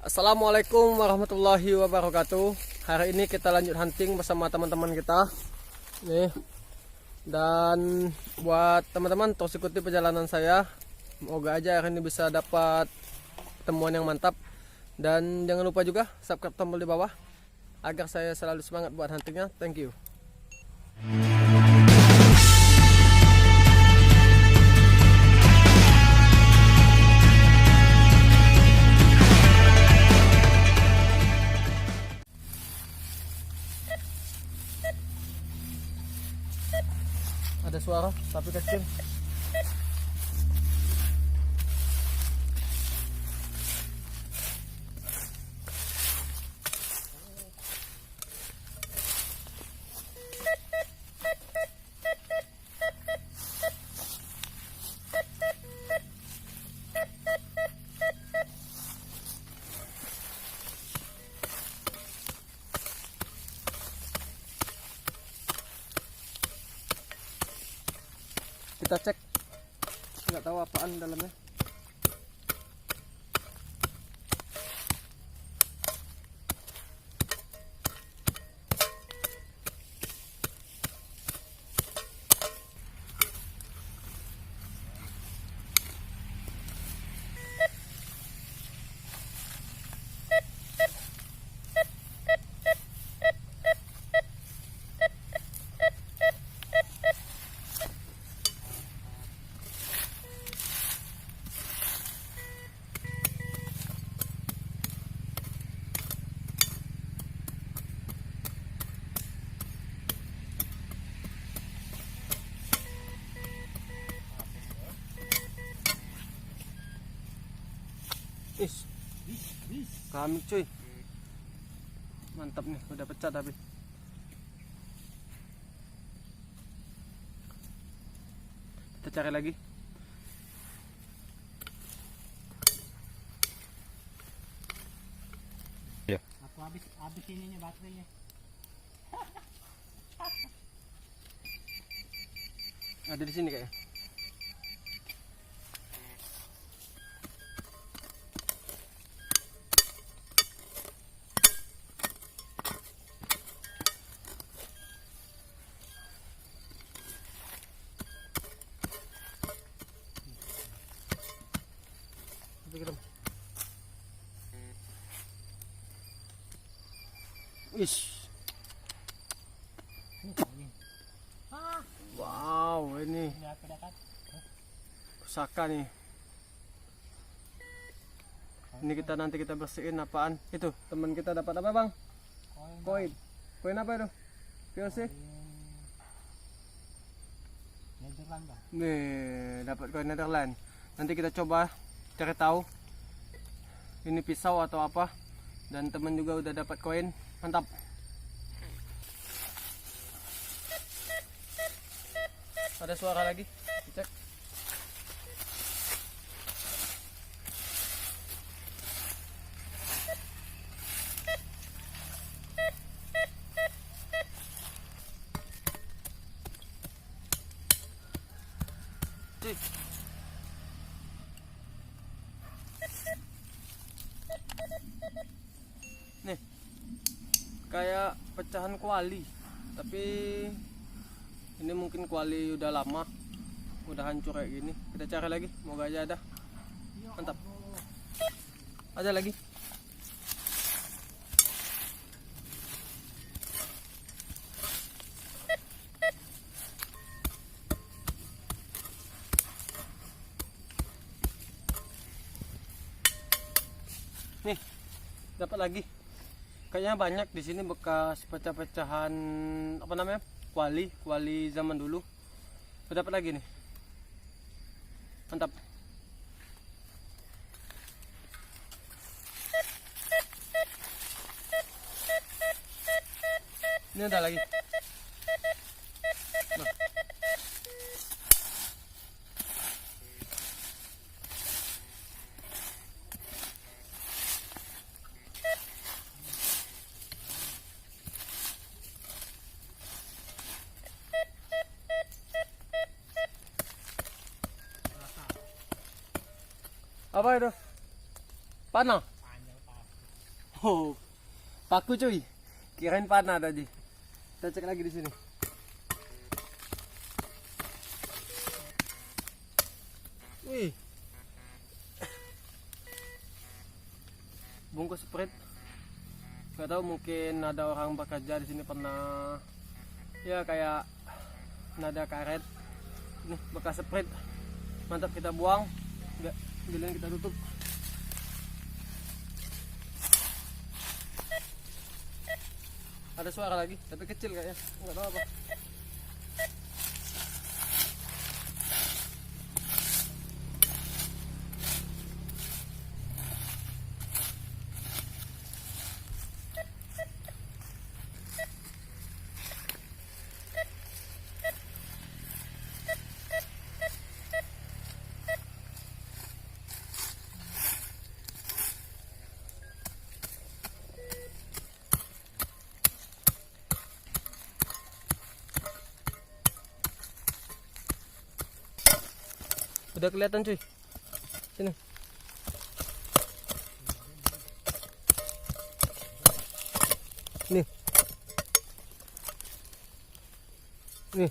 Assalamualaikum warahmatullahi wabarakatuh. Hari ini kita lanjut hunting bersama teman-teman kita. Nih. Dan buat teman-teman terus ikuti perjalanan saya. Semoga aja hari ini bisa dapat temuan yang mantap. Dan jangan lupa juga subscribe tombol di bawah agar saya selalu semangat buat huntingnya. Thank you. Ada suara tapi kecil. Kita cek, nggak tahu apaan dalamnya. Kami cuy, mantap nih, udah pecah tapi kita cari lagi. Ya. Aku habis ininya baterainya. Ada di sini kayaknya. Ish. Wow, ini pusaka nih. Ini kita nanti kita bersihin apaan? Itu teman kita dapat apa bang? Koin. Koin apa itu? POC? Netherland bang. Nih, dapat koin Netherland. Nanti kita coba cari tahu ini pisau atau apa. Dan teman juga udah dapat koin. Mantap. Ada suara lagi. Cek. Cik. Nih. Kayak pecahan kuali, tapi ini mungkin kuali udah lama, udah hancur kayak gini. Kita cari lagi, semoga aja ada. Mantap. Ada lagi. Nih, dapat lagi. Kayaknya banyak di sini bekas pecah-pecahan apa namanya? Kuali zaman dulu. Udah dapat lagi nih. Mantap. Ini ada lagi. Nah. Apa itu? Panah? Oh, paku cuy. Kirain panah tadi. Kita cek lagi di sini. Wih. Bungkus Sprite. Gak tahu, mungkin ada orang bekerja di sini pernah ya kayak nada karet. Nih bekas Sprite. Mantap, kita buang. Enggak, giliran kita tutup. Ada suara lagi, tapi kecil kayaknya. Enggak tahu apa. Udah kelihatan cuy. Sini. Nih. Nih.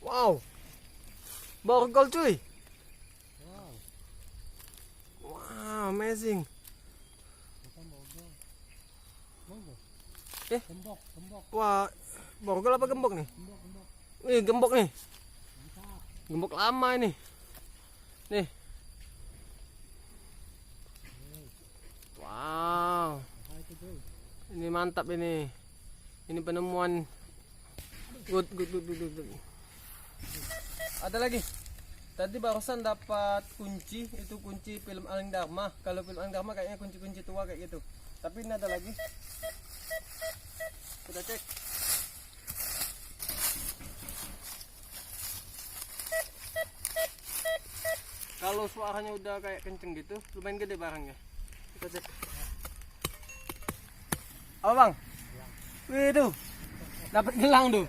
Wow. Borgol cuy. Wow, amazing. Gembok. Wah, borgol apa gembok nih? Wih, gembok nih. Gembok lama ini. Nih. Wow. Ini mantap ini. Ini penemuan. Good. Ada lagi. Tadi barusan dapat kunci, itu kunci film Aling Dharma. Kalau film Aling Dharma kayaknya kunci-kunci tua kayak gitu. Tapi ini ada lagi. Kita cek. Kalau suaranya udah kayak kenceng gitu, lumayan gede barangnya. Kita cek. Apa bang? Wih tuh, dapat gelang tuh.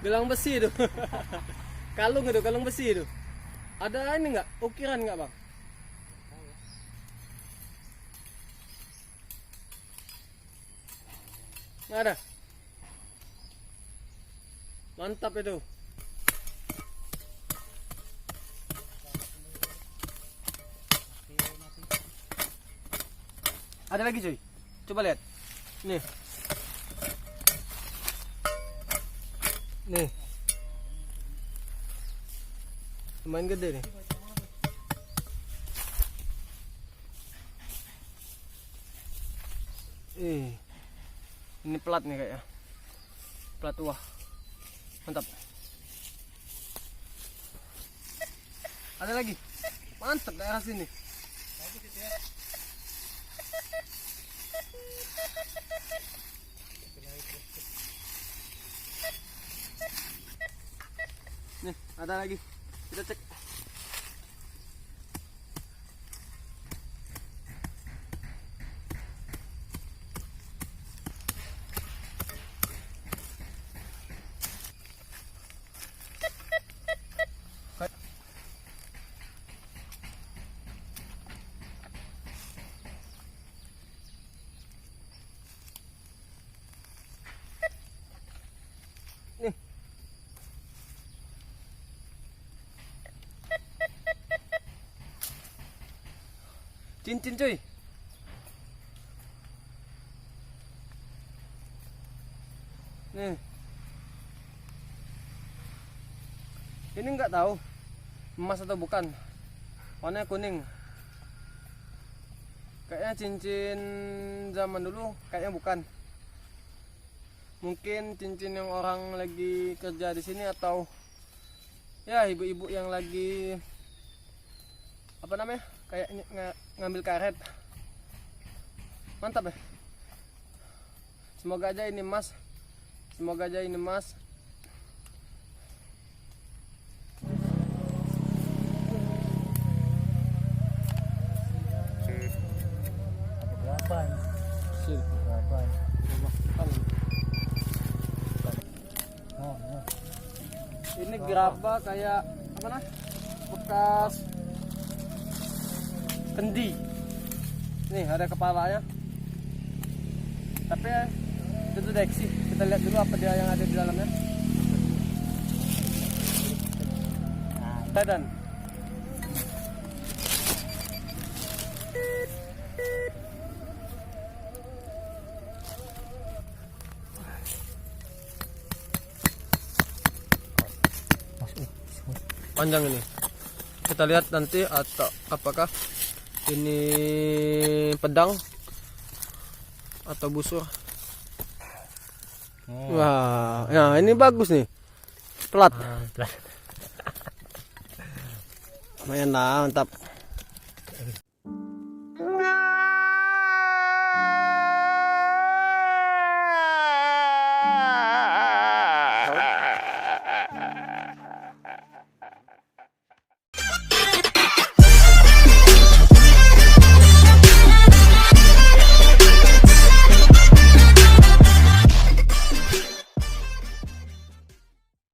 Gelang besi tuh. Kalung itu, kalung besi itu. Ada ini nggak? Ukiran nggak bang? Nggak ada. Mantap itu. Ada lagi cuy, coba lihat. Nih. Nih. Lumayan gede nih. Ini plat nih kayaknya. Plat tua. Mantap. Ada lagi. Mantap daerah sini. Nih, ada lagi. Kita cek. Nih. Cincin cuy. Nih. Ini nggak tahu emas atau bukan. Warnanya kuning. Kayaknya cincin zaman dulu, kayaknya bukan. Mungkin cincin yang orang lagi kerja di sini atau ya ibu-ibu yang lagi apa namanya? Kayak ngambil karet. Mantap ya. Semoga aja ini emas. Semoga aja ini emas. Berapa? Sini. Berapa? Oh. Ini gerabah kayak apa nah? Bekas kendi. Nih ada kepalanya. Tapi itu deksi. Kita lihat dulu apa dia yang ada di dalamnya. Dan panjang ini. Kita lihat nanti atau apakah ini pedang atau busur. Wah, ya ini bagus nih. Plat. Pelan. Lumayan lah, mantap.